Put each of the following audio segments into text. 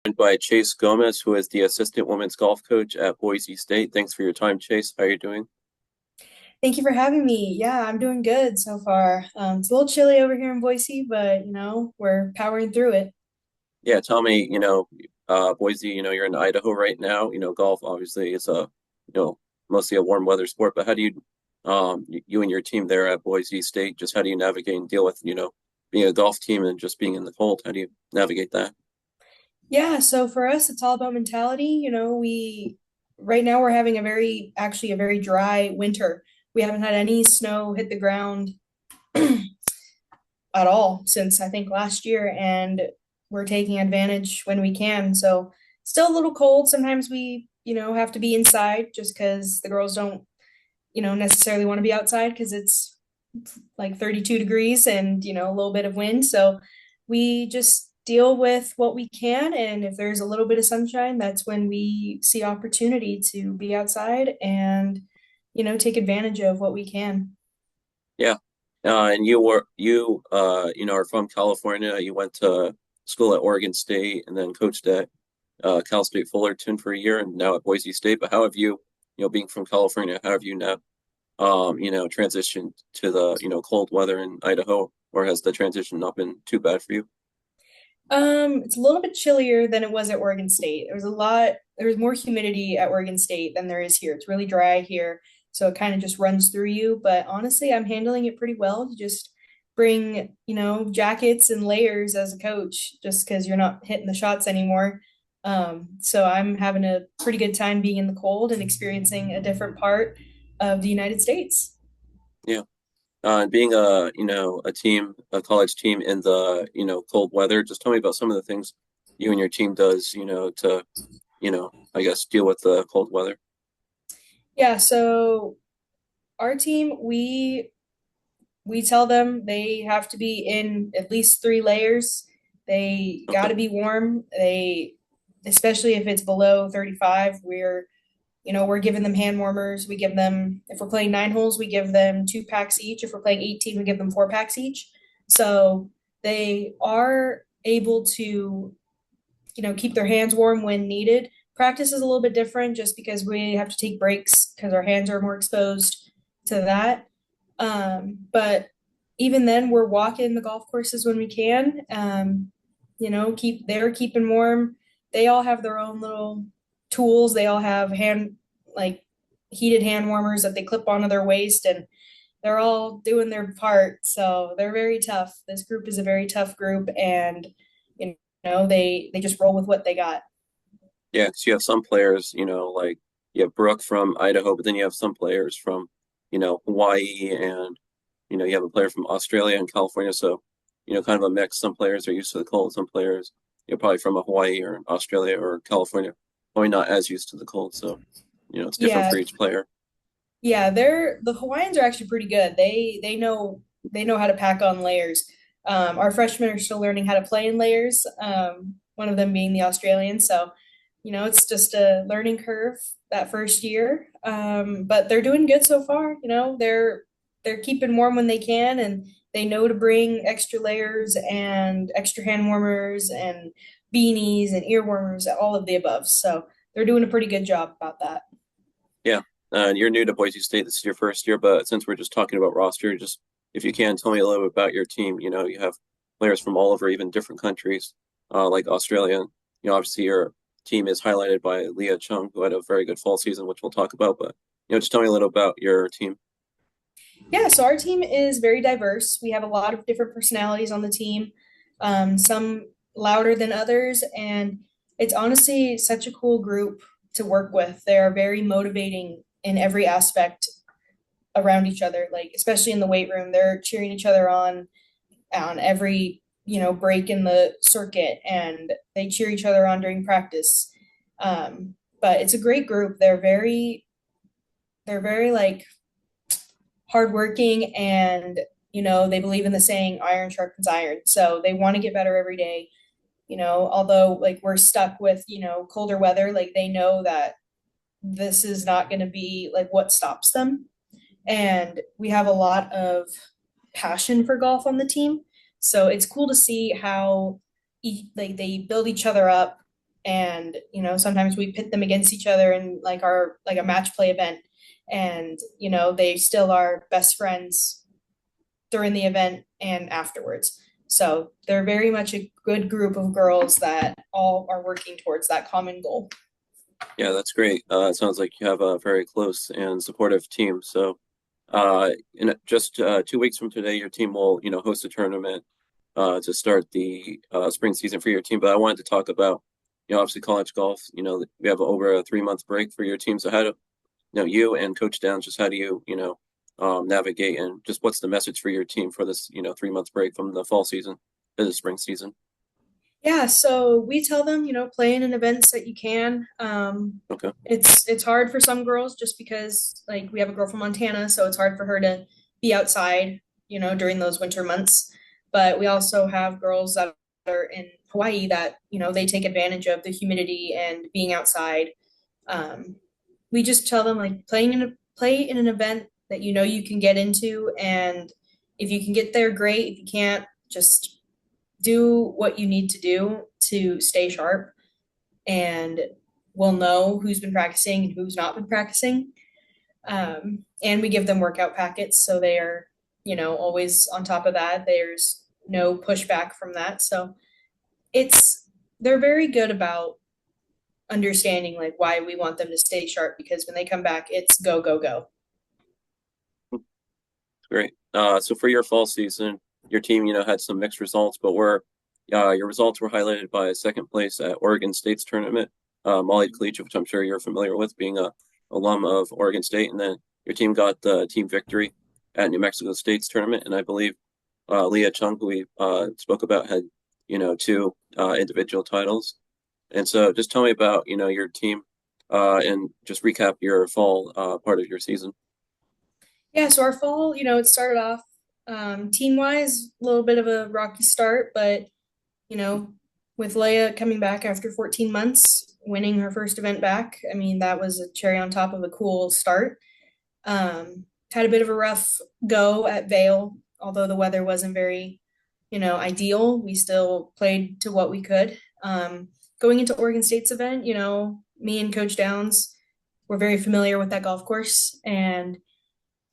By Chayse Gomez, who is the assistant women's golf coach at Boise State. Thanks for your time, Chayse. How are you doing? Thank you for having me. Yeah, I'm doing good so far. It's a little chilly over here in Boise, but we're powering through it. Yeah, tell me, Boise, you're in Idaho right now. Golf obviously is mostly a warm weather sport, but how do you and your team there at Boise State, just how do you navigate and deal with, being a golf team and just being in the cold? How do you navigate that? Yeah, so for us, it's all about mentality. We right now we're having actually a very dry winter. We haven't had any snow hit the ground at all since I think last year, and we're taking advantage when we can. So still a little cold. Sometimes we, have to be inside just because the girls don't, necessarily want to be outside because it's like 32 degrees and, a little bit of wind. So we just deal with what we can. And if there's a little bit of sunshine, that's when we see opportunity to be outside and, take advantage of what we can. Yeah. And are from California. You went to school at Oregon State and then coached at Cal State Fullerton for a year and now at Boise State. But how have you, being from California, how have you now, transitioned to the, cold weather in Idaho, or has the transition not been too bad for you? It's a little bit chillier than it was at Oregon State. There was more humidity at Oregon State than there is here. It's really dry here, so it kind of just runs through you. But honestly, I'm handling it pretty well. You just bring, jackets and layers as a coach, just because you're not hitting the shots anymore. So I'm having a pretty good time being in the cold and experiencing a different part of the United States. Yeah. And being a college team in the, cold weather, just tell me about some of the things you and your team does, to, I guess deal with the cold weather. Yeah, so our team, we tell them they have to be in at least 3 layers. They got Okay. to be warm. Especially if it's below 35, we're giving them hand warmers. We give them, if we're playing 9 holes, we give them 2 packs each. If we're playing 18, we give them 4 packs each. So they are able to, keep their hands warm when needed. Practice is a little bit different just because we have to take breaks because our hands are more exposed to that. But even then, we're walking the golf courses when we can. They're keeping warm. They all have their own little tools. They all have like heated hand warmers that they clip onto their waist, and they're all doing their part. So they're very tough. This group is a very tough group, and they just roll with what they got. Yeah, because you have some players, like you have Brooke from Idaho, but then you have some players from, Hawaii, and you have a player from Australia and California. So, kind of a mix. Some players are used to the cold. Some players, probably from a Hawaii or Australia or California, probably not as used to the cold. So, it's different Yeah, for each player. yeah, the Hawaiians are actually pretty good. They know how to pack on layers. Our freshmen are still learning how to play in layers. One of them being the Australian. So, it's just a learning curve that first year. But they're doing good so far. They're keeping warm when they can, and they know to bring extra layers and extra hand warmers and beanies and ear warmers, all of the above. So they're doing a pretty good job about that. Yeah. And you're new to Boise State. This is your first year, but since we're just talking about roster, just if you can tell me a little bit about your team. You have players from all over, even different countries, like Australia. Obviously your team is highlighted by Leah Chung, who had a very good fall season, which we'll talk about. But just tell me a little about your team. Yeah, so our team is very diverse. We have a lot of different personalities on the team, some louder than others, and it's honestly such a cool group to work with. They are very motivating in every aspect around each other, like especially in the weight room. They're cheering each other on every, break in the circuit, and they cheer each other on during practice. But it's a great group. They're very like hardworking, and they believe in the saying iron sharpens iron, so they want to get better every day. Although like we're stuck with colder weather, like they know that this is not going to be like what stops them, and we have a lot of passion for golf on the team. So it's cool to see how like they build each other up, And sometimes we pit them against each other in like a match play event, and they still are best friends during the event and afterwards. So they're very much a good group of girls that all are working towards that common goal. Yeah, that's great. It sounds like you have a very close and supportive team. So, in just 2 weeks from today, your team will, host a tournament to start the spring season for your team. But I wanted to talk about, obviously college golf. We have over a 3 month break for your team. So how do you and Coach Downs, just how do you, navigate, and just what's the message for your team for this, 3 month break from the fall season to the spring season? Yeah, so we tell them, play in events that you can. Okay. It's hard for some girls just because like we have a girl from Montana, so it's hard for her to be outside, during those winter months. But we also have girls that are in Hawaii that, they take advantage of the humidity and being outside. Um, we just tell them like play in an event that you can get into, and if you can get there, great. If you can't, just do what you need to do to stay sharp, and we'll know who's been practicing and who's not been practicing. And we give them workout packets so they are, always on top of that. There's no pushback from that. So it's they're very good about understanding like why we want them to stay sharp, because when they come back, it's go, go, go. Great. So for your fall season, your team, had some mixed results, but your results were highlighted by a second place at Oregon State's tournament, Molly Collegiate, which I'm sure you're familiar with, being a alum of Oregon State, and then your team got the team victory at New Mexico State's tournament, and I believe Leah Chung, who we spoke about, had two individual titles. And so, just tell me about your team, and just recap your fall part of your season. Yeah, so our fall, it started off team wise, a little bit of a rocky start, but you know, with Leia coming back after 14 months, winning her first event back, I mean, that was a cherry on top of a cool start. Had a bit of a rough go at Vale, although the weather wasn't very, ideal. We still played to what we could. Going into Oregon State's event, me and Coach Downs were very familiar with that golf course, and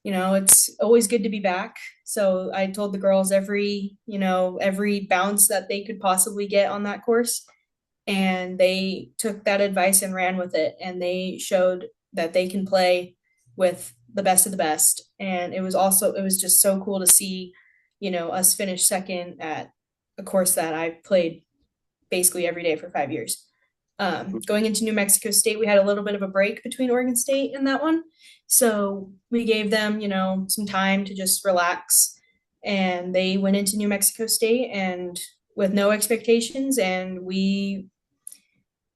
it's always good to be back. So I told the girls every bounce that they could possibly get on that course. And they took that advice and ran with it. And they showed that they can play with the best of the best. And it was just so cool to see, us finish second at a course that I played basically every day for 5 years. Going into New Mexico State, we had a little bit of a break between Oregon State and that one. So we gave them, some time to just relax. And they went into New Mexico State and with no expectations. And we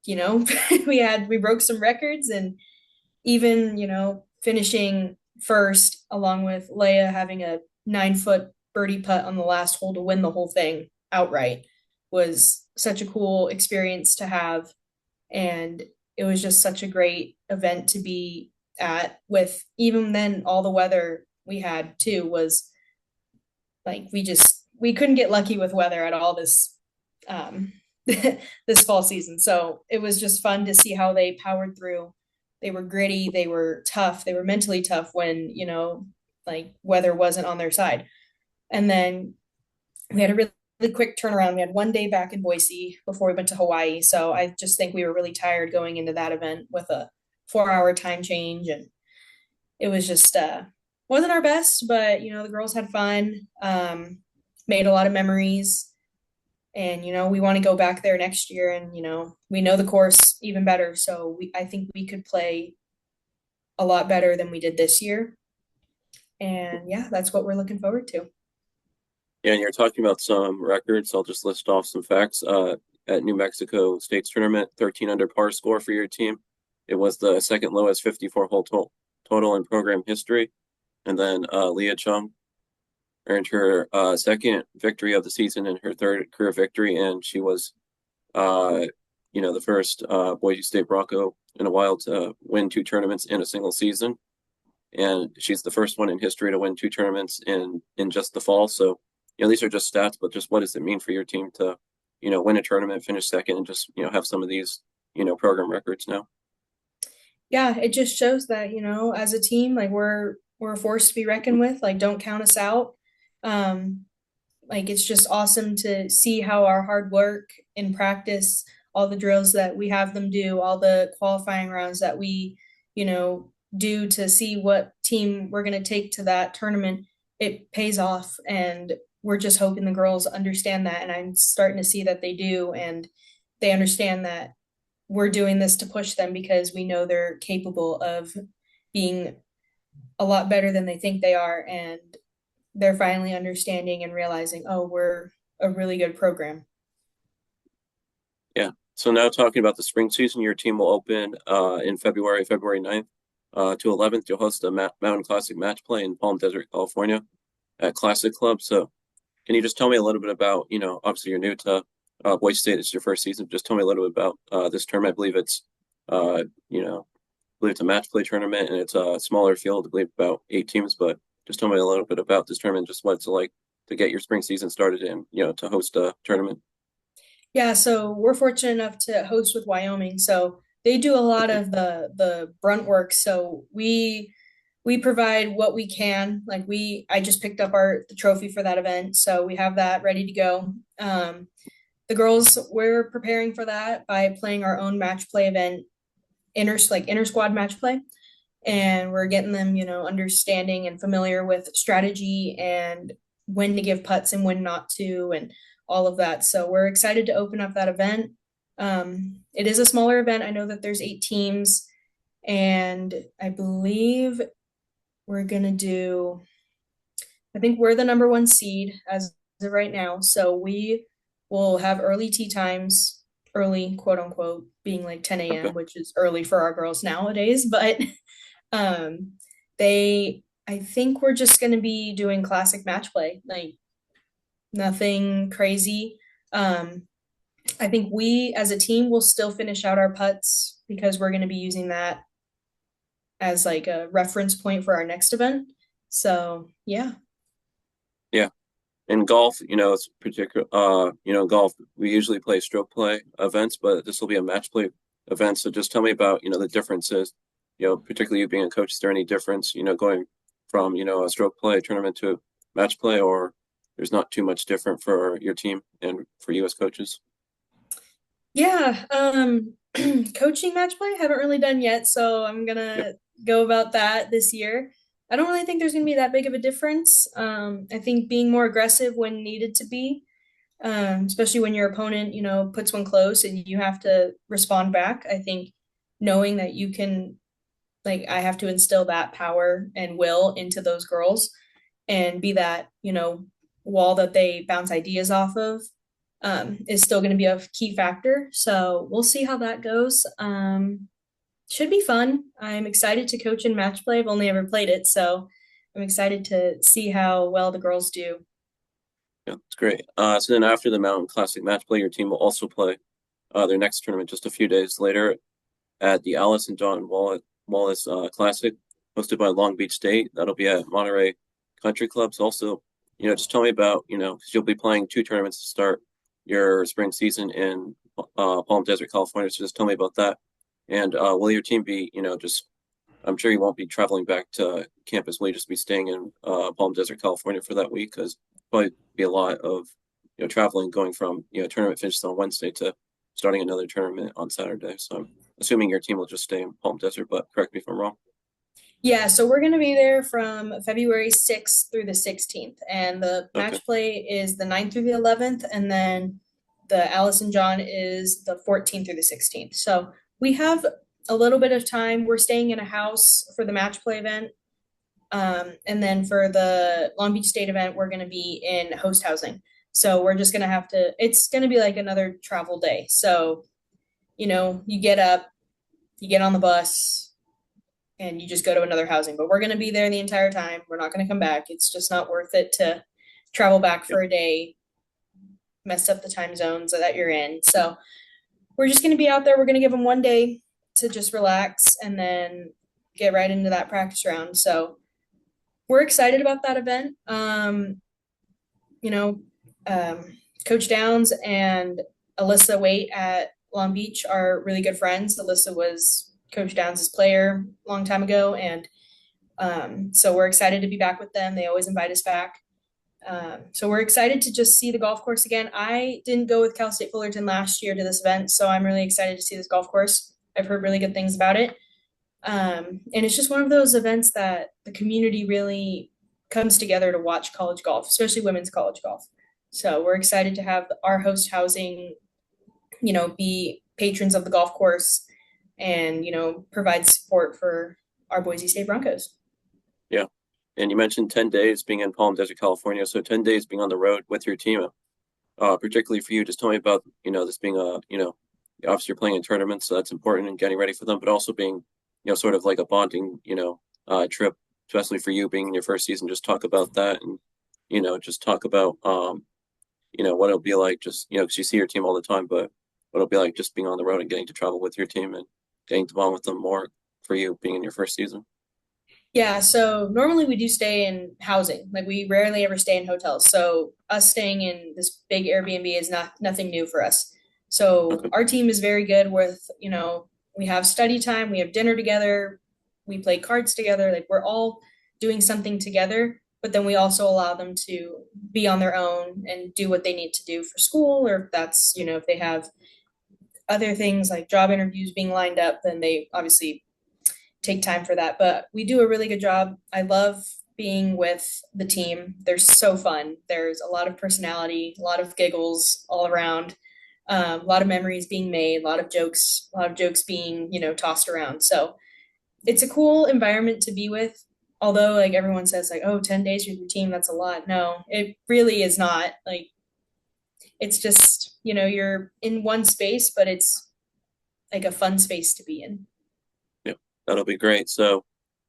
broke some records, and even, finishing first along with Leia having a 9 foot birdie putt on the last hole to win the whole thing outright was such a cool experience to have. And it was just such a great event to be at. With even then all the weather we had too was like we couldn't get lucky with weather at all this this fall season. So it was just fun to see how they powered through. They were gritty, they were tough, they were mentally tough when like weather wasn't on their side. And then we had a really quick turnaround. We had one day back in Boise before we went to Hawaii. So I just think we were really tired going into that event with a 4 hour time change. And it was just wasn't our best, but the girls had fun, made a lot of memories. And we want to go back there next year, and we know the course even better. So I think we could play a lot better than we did this year. And yeah, that's what we're looking forward to. Yeah, and you're talking about some records. I'll just list off some facts. At New Mexico State's tournament, 13 under par score for your team. It was the second lowest 54 hole total in program history. And then Leah Chung earned her second victory of the season and her third career victory. And she was, the first Boise State Bronco in a while to win two tournaments in a single season. And she's the first one in history to win two tournaments in just the fall. So, these are just stats, but just what does it mean for your team to, win a tournament, finish second, and just have some of these program records now. Yeah, it just shows that, as a team, like we're a force to be reckoned with. Like, don't count us out. Um, like it's just awesome to see how our hard work in practice, all the drills that we have them do, all the qualifying rounds that we, do to see what team we're going to take to that tournament, it pays off. And we're just hoping the girls understand that. And I'm starting to see that they do. And they understand that we're doing this to push them because we know they're capable of being a lot better than they think they are. And they're finally understanding and realizing, oh, we're a really good program. Yeah. So now talking about the spring season, your team will open in February 9th to 11th. You'll host the Mountain Classic match play in Palm Desert, California at Classic Club. So can you just tell me a little bit about, obviously you're new to Boise State. It's your first season. Just tell me a little bit about this tournament. I believe it's, I believe it's a match play tournament and it's a smaller field. I believe about 8 teams, but just tell me a little bit about this tournament, just what it's like to get your spring season started and, to host a tournament. Yeah, so we're fortunate enough to host with Wyoming. So they do a lot Okay. of the brunt work. So we provide what we can. Like I just picked up the trophy for that event. So we have that ready to go. The girls, we're preparing for that by playing our own match play event, inter squad match play. And we're getting them, understanding and familiar with strategy and when to give putts and when not to, and all of that. So we're excited to open up that event. It is a smaller event. I know that there's 8 teams, and I believe we're gonna do. I think we're the number one seed as of right now, so we will have early tee times, early quote unquote, being like 10 Okay. a.m., which is early for our girls nowadays, but um, I think we're just going to be doing classic match play, like nothing crazy. I think we as a team will still finish out our putts because we're going to be using that as like a reference point for our next event. So, yeah. Yeah. In golf, it's particular, golf, we usually play stroke play events, but this will be a match play event. So just tell me about, the differences, particularly you being a coach, is there any difference, going from, a stroke play tournament to match play, or there's not too much different for your team and for you as coaches? Yeah. Coaching match play, haven't really done yet. So I'm going Yep. to go about that this year. I don't really think there's going to be that big of a difference. I think being more aggressive when needed to be, especially when your opponent, puts one close and you have to respond back. I think knowing that you can, like, I have to instill that power and will into those girls and be that, wall that they bounce ideas off of, is still going to be a key factor. So we'll see how that goes. Should be fun. I'm excited to coach in match play. I've only ever played it, so I'm excited to see how well the girls do. Yeah, it's great. So then after the Mountain Classic match play, your team will also play their next tournament just a few days later at the Alice and John Wallace Classic, hosted by Long Beach State. That'll be at Monterey Country Clubs. Also, just tell me about, because you'll be playing 2 tournaments to start your spring season in Palm Desert, California. So just tell me about that. And will your team be, just, I'm sure you won't be traveling back to campus. Will you just be staying in Palm Desert, California for that week? Because probably be a lot of, traveling going from, tournament finishes on Wednesday to starting another tournament on Saturday. So I'm assuming your team will just stay in Palm Desert, but correct me if I'm wrong. Yeah, so we're going to be there from February 6th through the 16th. And the Okay. match play is the 9th through the 11th. And then the Alice and John is the 14th through the 16th. So we have a little bit of time. We're staying in a house for the match play event. And then for the Long Beach State event, we're going to be in host housing. So we're just going to have to, it's going to be like another travel day. So, you get up, you get on the bus, and you just go to another housing. But we're going to be there the entire time. We're not going to come back. It's just not worth it to travel back Yep. for a day, mess up the time zones that you're in. So we're just going to be out there. We're going to give them one day to just relax and then get right into that practice round. So we're excited about that event. You know, Coach Downs and Alyssa Waite at Long Beach are really good friends. Alyssa was Coach Downs' player a long time ago, and so we're excited to be back with them. They always invite us back. So we're excited to just see the golf course again. I didn't go with Cal State Fullerton last year to this event, so I'm really excited to see this golf course. I've heard really good things about it. And it's just one of those events that the community really comes together to watch college golf, especially women's college golf. So we're excited to have our host housing, be patrons of the golf course and, provide support for our Boise State Broncos. Yeah. And you mentioned 10 days being in Palm Desert, California. So 10 days being on the road with your team, particularly for you, just tell me about, this being obviously you're playing in tournaments, so that's important and getting ready for them, but also being, sort of like a bonding, trip, especially for you being in your first season. Just talk about that and, just talk about, what it'll be like just, because you see your team all the time, but what it'll be like just being on the road and getting to travel with your team and getting to bond with them more for you being in your first season. Yeah, so normally we do stay in housing. Like we rarely ever stay in hotels. So us staying in this big Airbnb is nothing new for us. So Okay. our team is very good with, we have study time, we have dinner together, we play cards together. Like we're all doing something together, but then we also allow them to be on their own and do what they need to do for school, or if that's, if they have other things like job interviews being lined up, then they obviously take time for that. But we do a really good job. I love being with the team. They're so fun. There's a lot of personality, a lot of giggles all around, a lot of memories being made, a lot of jokes being, tossed around. So it's a cool environment to be with. Although like everyone says like, oh, 10 days with your team, that's a lot. No, it really is not. Like it's just, you're in one space, but it's like a fun space to be in. Yeah, that'll be great. So,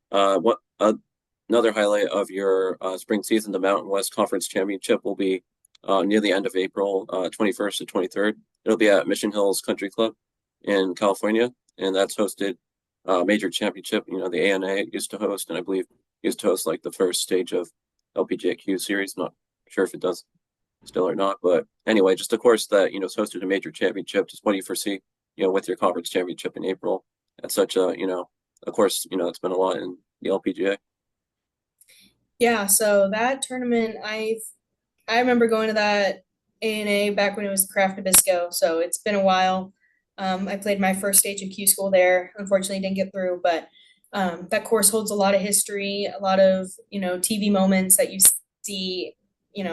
what another highlight of your spring season, the Mountain West Conference Championship, will be near the end of April, 21st to 23rd. It'll be at Mission Hills Country Club in California, and that's hosted major championship. The ANA used to host, and I believe used to host like the first stage of LPGAQ series. Not sure if it does still or not, but anyway, just a course that has hosted a major championship. Just what do you foresee, with your conference championship in April at such a of course, it's been a lot in the LPGA. Yeah, so that tournament, I remember going to that ANA back when it was Craft Nabisco, so it's been a while. I played my first stage of Q school there. Unfortunately, didn't get through, but that course holds a lot of history, a lot of TV moments that you see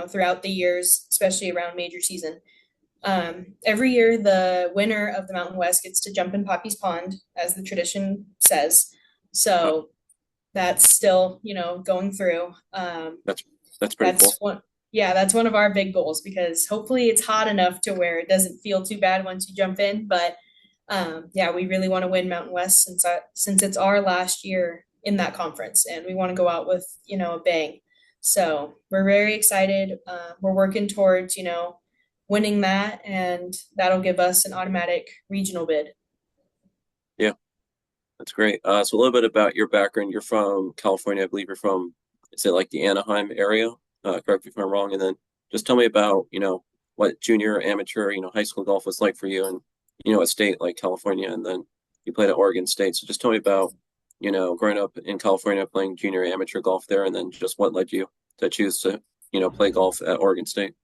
throughout the years, especially around major season. Every year, the winner of the Mountain West gets to jump in Poppy's Pond, as the tradition says. Wow, So that's still going through. that's that's pretty That's cool. one, yeah, that's one of our big goals because hopefully it's hot enough to where it doesn't feel too bad once you jump in. But yeah, we really want to win Mountain West since it's our last year in that conference, and we want to go out with a bang. So we're very excited. We're working towards winning that, and that'll give us an automatic regional bid. Yeah, that's great. So a little bit about your background. You're from California, I believe you're from, is it like the Anaheim area? Correct me if I'm wrong. And then just tell me about, what junior, amateur, high school golf was like for you and, a state like California. And then you played at Oregon State. So just tell me about, growing up in California, playing junior amateur golf there, and then just what led you to choose to, play golf at Oregon State.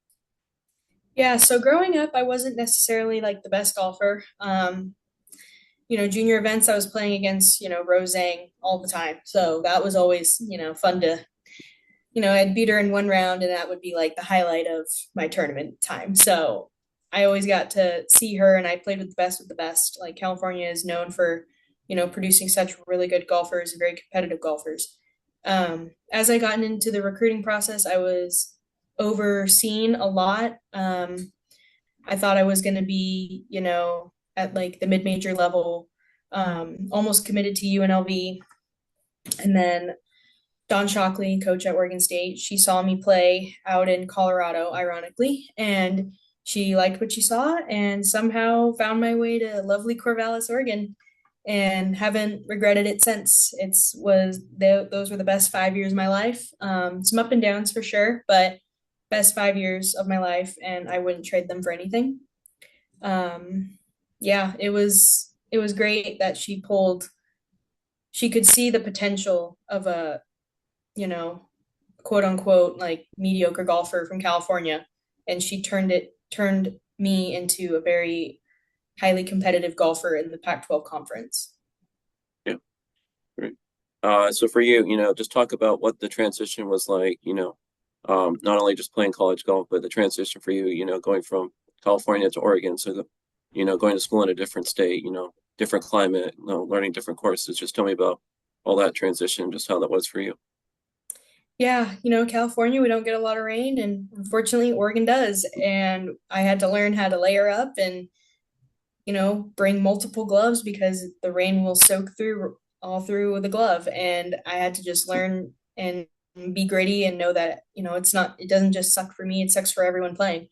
Yeah, so growing up, I wasn't necessarily like the best golfer. Junior events, I was playing against, Rosang all the time. So that was always, fun to, I'd beat her in one round and that would be like the highlight of my tournament time. So I always got to see her and I played with the best of the best. Like California is known for, producing such really good golfers and very competitive golfers. As I gotten into the recruiting process, I was overseen a lot. I thought I was going to be, at like the mid-major level, almost committed to UNLV. And then Dawn Shockley, coach at Oregon State, she saw me play out in Colorado, ironically, and she liked what she saw and somehow found my way to lovely Corvallis, Oregon, and haven't regretted it since. Those were the best 5 years of my life. Some up and downs for sure, but best 5 years of my life, and I wouldn't trade them for anything. um, yeah, it was great that she could see the potential of a, you know, quote unquote like mediocre golfer from California, and she turned me into a very highly competitive golfer in the Pac-12 conference. Yeah, great. So for you, just talk about what the transition was like, not only just playing college golf, but the transition for you, going from California to Oregon. So going to school in a different state, different climate, learning different courses. Just tell me about all that transition, just how that was for you. Yeah, California, we don't get a lot of rain, and unfortunately, Oregon does. And I had to learn how to layer up and, bring multiple gloves because the rain will soak through all through the glove. And I had to just learn and be gritty and know that, it doesn't just suck for me, it sucks for everyone playing. Yeah,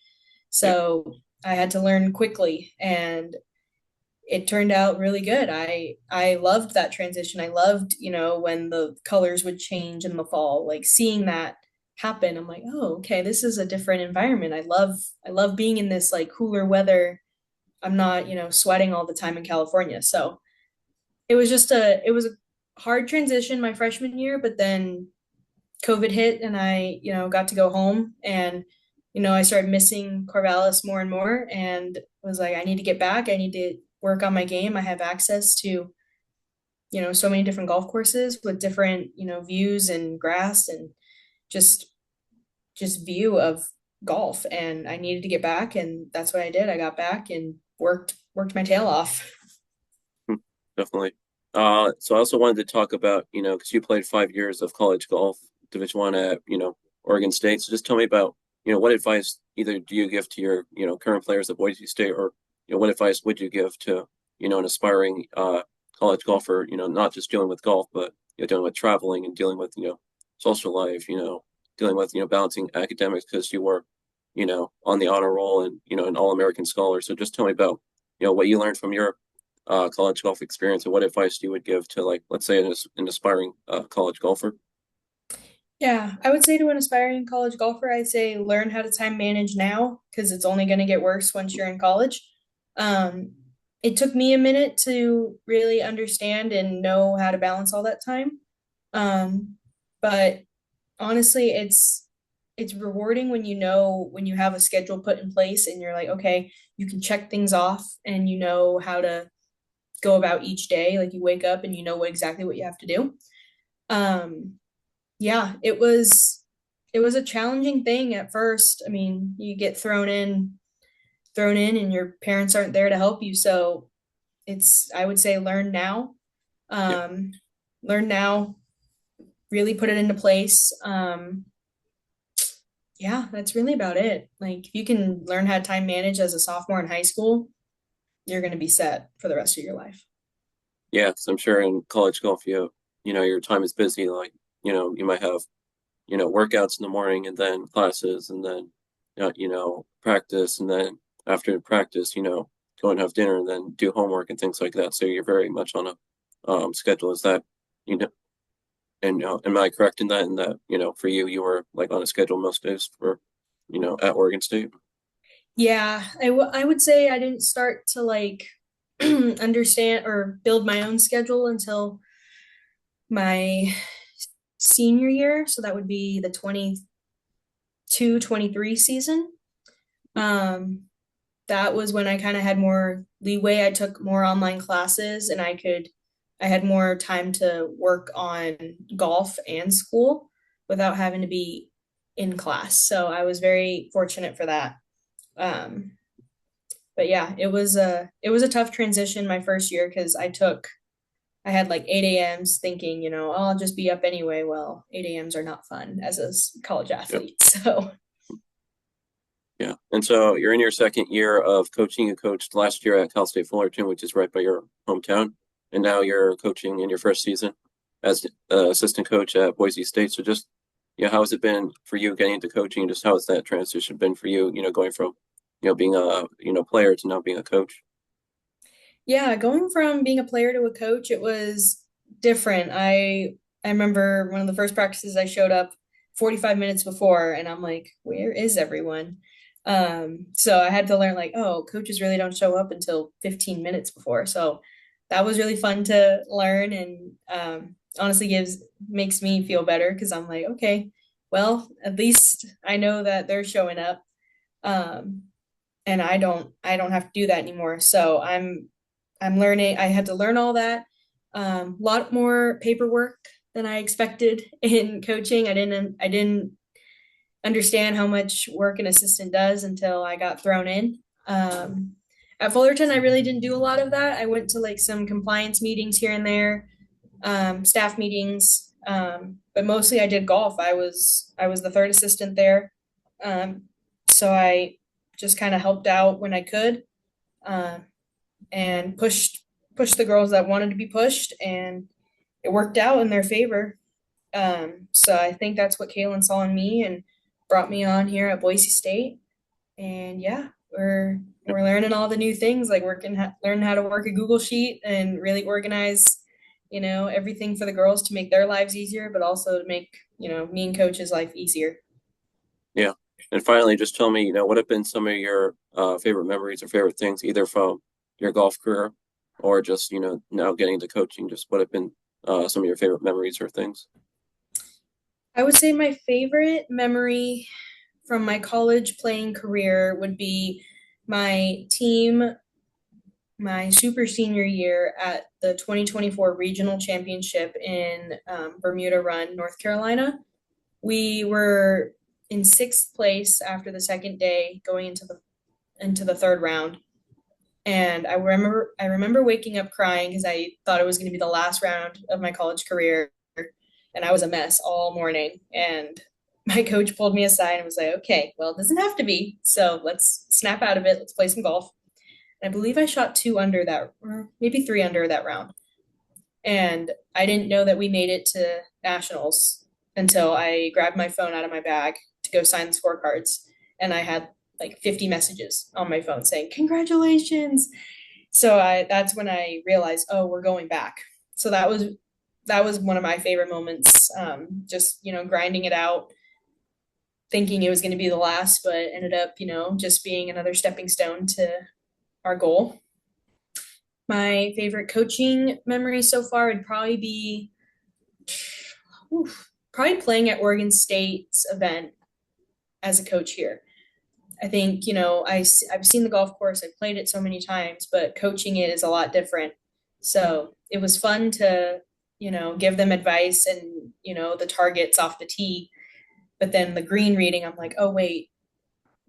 So I had to learn quickly, and it turned out really good. I loved that transition. I loved, when the colors would change in the fall, like seeing that happen. I'm like, oh, okay, this is a different environment. I love being in this like cooler weather. I'm not, sweating all the time in California. So it was a hard transition my freshman year, but then COVID hit and I, got to go home, and, I started missing Corvallis more and more, and was like, I need to get back. I need to work on my game. I have access to, so many different golf courses with different, views and grass and just view of golf. And I needed to get back, and that's what I did. I got back and worked my tail off. hmm, definitely. So I also wanted to talk about, because you played 5 years of college golf, Division One at, Oregon State. So just tell me about, what advice either do you give to your, current players at Boise State, or, what advice would you give to, an aspiring college golfer, not just dealing with golf, but dealing with traveling and dealing with, social life, dealing with, balancing academics because you were, on the honor roll and, an all-American scholar. So just tell me about, what you learned from your college golf experience, and what advice you would give to, like, let's say an aspiring college golfer. Yeah, I would say to an aspiring college golfer, I'd say learn how to time manage now because it's only going to get worse once you're in college. Um, it took me a minute to really understand and know how to balance all that time. Um, but honestly, it's rewarding when when you have a schedule put in place and you're like, okay, you can check things off and you know how to go about each day. Like you wake up and you know exactly what you have to do. Um, yeah, it was a challenging thing at first. I mean, you get thrown in and your parents aren't there to help you. So I would say learn now. Yeah, Um, learn now, really put it into place. Yeah, that's really about it. Like if you can learn how to time manage as a sophomore in high school, you're going to be set for the rest of your life. yeah. Because I'm sure in college golf, your time is busy. Like, you might have, workouts in the morning and then classes and then, practice and then after practice, go and have dinner and then do homework and things like that. So you're very much on a schedule. Is that, you know, and am I correct in that? In that, for you, you were like on a schedule most days for, at Oregon State. Yeah, I would say I didn't start to like understand or build my own schedule until my senior year. So that would be the 22-23 season. Um, that was when I kind of had more leeway. I took more online classes and I had more time to work on golf and school without having to be in class. So I was very fortunate for that. Um, but yeah, it was a tough transition my first year because I had like 8 a.m.s thinking, oh, I'll just be up anyway. Well, 8 a.m.s are not fun as a college Yep. athlete. So Yeah. And so you're in your second year of coaching. You coached last year at Cal State Fullerton, which is right by your hometown. And now you're coaching in your first season as assistant coach at Boise State. So just, how has it been for you getting into coaching? Just how has that transition been for you, going from, being a, player to now being a coach? yeah, going from being a player to a coach, it was different. I remember one of the first practices I showed up 45 minutes before and I'm like, where is everyone? So I had to learn like, oh, coaches really don't show up until 15 minutes before. So that was really fun to learn and honestly gives makes me feel better because I'm like, okay, well, at least I know that they're showing up. Um, and I don't have to do that anymore. So I'm learning. I had to learn all that. A lot more paperwork than I expected in coaching. I didn't understand how much work an assistant does until I got thrown in. At Fullerton, I really didn't do a lot of that. I went to like some compliance meetings here and there, staff meetings, but mostly I did golf. I was the third assistant there, um, so I just kind of helped out when I could, uh, and pushed the girls that wanted to be pushed, and it worked out in their favor. So I think that's what Kaylin saw in me and brought me on here at Boise State. And yeah, we're learning all the new things, like learning how to work a Google Sheet and really organize, everything for the girls to make their lives easier, but also to make, me and coach's life easier. Yeah. And finally, just tell me, what have been some of your favorite memories or favorite things, either from your golf career or just, now getting into coaching, just what have been some of your favorite memories or things? I would say my favorite memory from my college playing career would be my team, my super senior year at the 2024 regional championship in Bermuda Run, North Carolina. We were in sixth place after the second day, going into the third round. And I remember waking up crying because I thought it was going to be the last round of my college career, and I was a mess all morning. And my coach pulled me aside and was like, "Okay, well, it doesn't have to be. So let's snap out of it. Let's play some golf." And I believe I shot two under that, or maybe three under that round. And I didn't know that we made it to nationals until I grabbed my phone out of my bag to go sign the scorecards. And I had like 50 messages on my phone saying, "Congratulations." So that's when I realized, oh, we're going back. So that was one of my favorite moments. Just, grinding it out, thinking it was going to be the last, but ended up, just being another stepping stone to our goal. My favorite coaching memory so far would probably be probably playing at Oregon State's event as a coach here. I think, I've seen the golf course, I've played it so many times, but coaching it is a lot different. So it was fun to, give them advice and, the targets off the tee. But then the green reading, I'm like, oh, wait,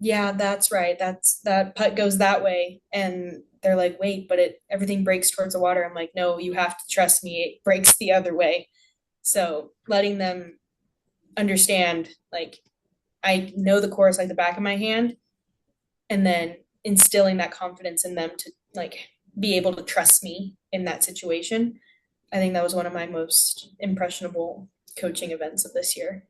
yeah, that's right. That putt goes that way. And they're like, wait, but everything breaks towards the water. I'm like, no, you have to trust me. It breaks the other way. So letting them understand, like, I know the course like the back of my hand, and then instilling that confidence in them to like be able to trust me in that situation. I think that was one of my most impressionable coaching events of this year.